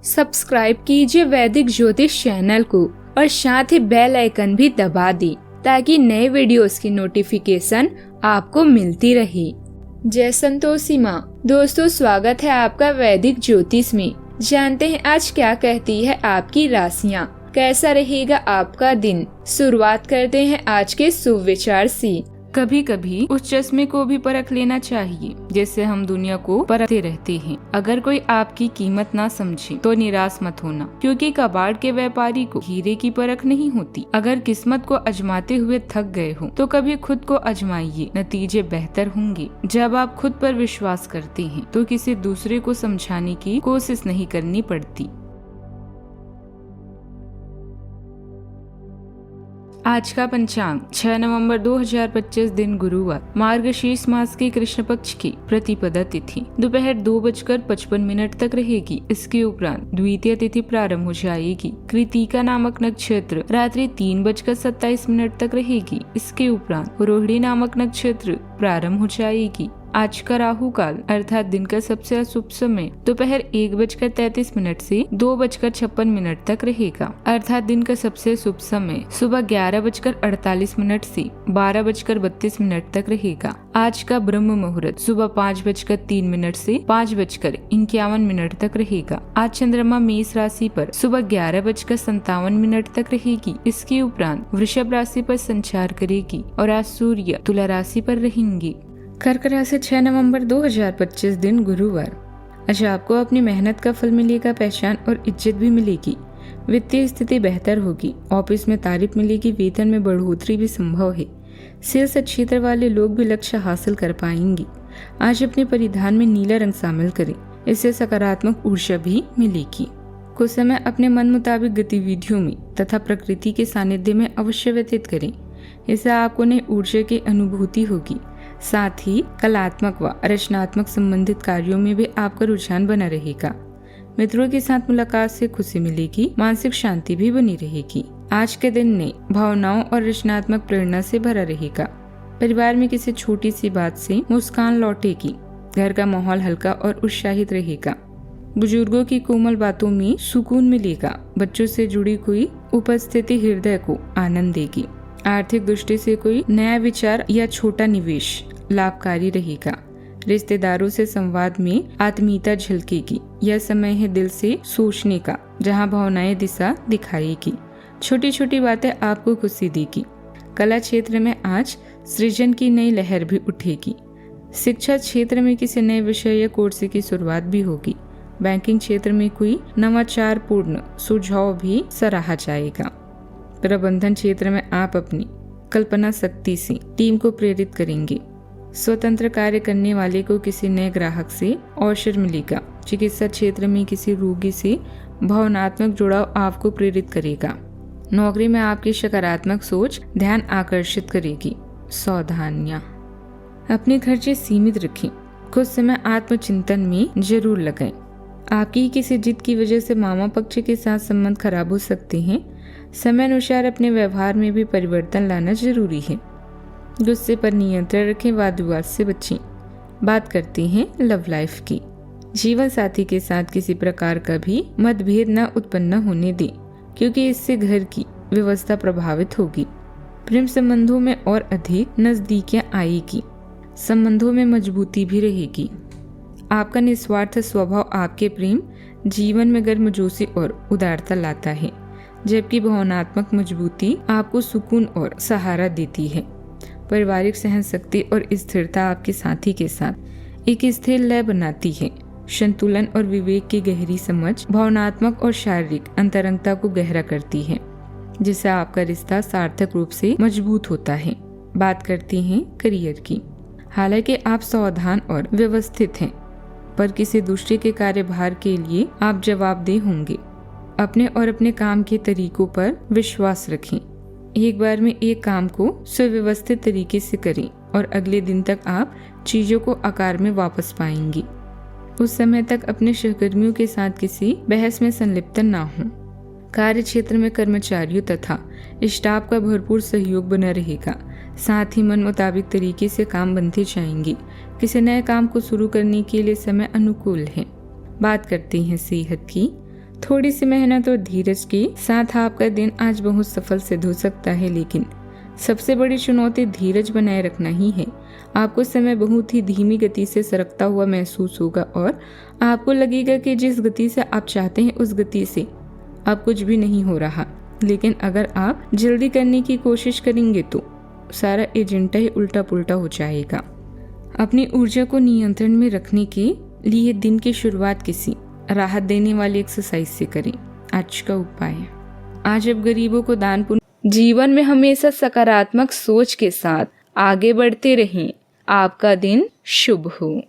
Subscribe कीजिए वैदिक ज्योतिष चैनल को और साथ ही बेल आइकन भी दबा दी ताकि नए वीडियोस की नोटिफिकेशन आपको मिलती रहे। जय संतोषी माँ। दोस्तों, स्वागत है आपका वैदिक ज्योतिष में। जानते हैं आज क्या कहती है आपकी राशियाँ, कैसा रहेगा आपका दिन। शुरुआत करते हैं आज के शुभ विचार से। कभी कभी उस चश्मे को भी परख लेना चाहिए जिससे हम दुनिया को परखते रहते हैं। अगर कोई आपकी कीमत ना समझे तो निराश मत होना, क्योंकि कबाड़ के व्यापारी को हीरे की परख नहीं होती। अगर किस्मत को आजमाते हुए थक गए हो तो कभी खुद को आजमाइए, नतीजे बेहतर होंगे। जब आप खुद पर विश्वास करते हैं तो किसी दूसरे को समझाने की कोशिश नहीं करनी पड़ती। आज का पंचांग 6 नवंबर 2025 दिन गुरुवार, मार्गशीर्ष मास के कृष्ण पक्ष की प्रतिपदा तिथि दोपहर 2:55 तक रहेगी। इसके उपरांत द्वितीय तिथि प्रारंभ हो जाएगी। कृतिका नामक नक्षत्र रात्रि 3:27 तक रहेगी। इसके उपरांत रोहिणी नामक नक्षत्र प्रारंभ हो जाएगी। आज का राहु काल अर्थात दिन का सबसे अशुभ समय दोपहर 1:33 से 2:56 तक रहेगा, अर्थात दिन का सबसे शुभ समय सुबह 11:48 से 12:32 तक रहेगा। आज का ब्रह्म मुहूर्त सुबह 5:03 से 5:51 तक रहेगा। आज चंद्रमा मेष राशि पर सुबह 11:57 तक रहेगी। इसके उपरांत वृषभ राशि पर संचार करेगी और आज सूर्य तुला राशि पर रहेंगे। कर्क राशि 6 नवंबर 2025 दिन गुरुवार। आज आपको अपनी मेहनत का फल मिलेगा, पहचान और इज्जत भी मिलेगी। वित्तीय स्थिति बेहतर होगी। ऑफिस में तारीफ मिलेगी, वेतन में बढ़ोतरी भी संभव है। सेल्स क्षेत्र वाले लोग भी लक्ष्य हासिल कर पाएंगे। आज अपने परिधान में नीला रंग शामिल करें, इससे सकारात्मक ऊर्जा भी मिलेगी। कुछ समय अपने मन मुताबिक गतिविधियों में तथा प्रकृति के सानिध्य में अवश्य व्यतीत करें, इससे आपको नई ऊर्जा की अनुभूति होगी। साथ ही कलात्मक व रचनात्मक संबंधित कार्यों में भी आपका रुझान बना रहेगा। मित्रों के साथ मुलाकात से खुशी मिलेगी, मानसिक शांति भी बनी रहेगी। आज के दिन ने भावनाओं और रचनात्मक प्रेरणा से भरा रहेगा। परिवार में किसी छोटी सी बात से मुस्कान लौटेगी। घर का माहौल हल्का और उत्साहित रहेगा। बुजुर्गों की कोमल बातों में सुकून मिलेगा। बच्चों से जुड़ी कोई उपस्थिति हृदय को आनंद देगी। आर्थिक दृष्टि से कोई नया विचार या छोटा निवेश लाभकारी रहेगा। रिश्तेदारों से संवाद में आत्मीयता झलकेगी। यह समय है दिल से सोचने का, जहां भावनाएं दिशा दिखाएगी। छोटी छोटी बातें आपको खुशी देगी। कला क्षेत्र में आज सृजन की नई लहर भी उठेगी। शिक्षा क्षेत्र में किसी नए विषय या कोर्स की शुरुआत भी होगी। बैंकिंग क्षेत्र में कोई नवाचार पूर्ण सुझाव भी सराहा जाएगा। प्रबंधन क्षेत्र में आप अपनी कल्पना शक्ति से टीम को प्रेरित करेंगे। स्वतंत्र कार्य करने वाले को किसी नए ग्राहक से अवसर मिलेगा। चिकित्सा क्षेत्र में किसी रोगी से भावनात्मक जुड़ाव आपको प्रेरित करेगा। नौकरी में आपकी सकारात्मक सोच ध्यान आकर्षित करेगी। सावधानियां, अपने खर्चे सीमित रखें। कुछ समय आत्मचिंतन में जरूर लगाएं। आपकी किसी जिद की वजह से मामा पक्ष के साथ संबंध खराब हो सकते हैं। समय अनुसार अपने व्यवहार में भी परिवर्तन लाना जरूरी है। गुस्से पर नियंत्रण रखें, वाद विवाद से बचें। बात करते हैं लव लाइफ की। जीवन साथी के साथ किसी प्रकार का भी मतभेद न उत्पन्न होने दें, क्योंकि इससे घर की व्यवस्था प्रभावित होगी। प्रेम संबंधों में और अधिक नजदीकियां आएगी। संबंधों में मजबूती भी रहेगी। आपका निस्वार्थ स्वभाव आपके प्रेम जीवन में गर्मजोशी और उदारता लाता है, जबकि भावनात्मक मजबूती आपको सुकून और सहारा देती है। पारिवारिक सहनशक्ति और स्थिरता आपके साथी के साथ एक स्थिर लय बनाती है। संतुलन और विवेक की गहरी समझ भावनात्मक और शारीरिक अंतरंगता को गहरा करती है, जिससे आपका रिश्ता सार्थक रूप से मजबूत होता है। बात करते हैं करियर की। हालांकि आप सावधान और व्यवस्थित हैं, पर किसी दूसरे के कार्यभार के लिए आप जवाबदेह होंगे। अपने और अपने काम के तरीकों पर विश्वास रखें। एक बार में एक काम को सुव्यवस्थित तरीके से करें और अगले दिन तक आप चीजों को आकार में वापस पाएंगी। उस समय तक अपने सहकर्मियों के साथ किसी बहस में संलिप्त न हो। कार्य क्षेत्र में कर्मचारियों तथा स्टाफ का भरपूर सहयोग बना रहेगा। साथ ही मन मुताबिक तरीके से काम बनते जाएंगे। किसी नए काम को शुरू करने के लिए समय अनुकूल है। बात करते हैं सेहत की, थोड़ी सी मेहनत और धीरज के साथ आपका दिन आज बहुत सफल सिद्ध हो सकता है, लेकिन सबसे बड़ी चुनौती धीरज बनाए रखना ही है। आपको समय बहुत ही धीमी गति से सरकता हुआ महसूस होगा और आपको लगेगा कि जिस गति से आप चाहते हैं उस गति से अब कुछ भी नहीं हो रहा। लेकिन अगर आप जल्दी करने की कोशिश करेंगे तो सारा एजेंडा ही उल्टा पुल्टा हो जाएगा। अपनी ऊर्जा को नियंत्रण में रखने के लिए दिन की शुरुआत किसी राहत देने वाली एक्सरसाइज से करें। आज का उपाय, आज आप गरीबों को दान पुण्य। जीवन में हमेशा सकारात्मक सोच के साथ आगे बढ़ते रहें। आपका दिन शुभ हो।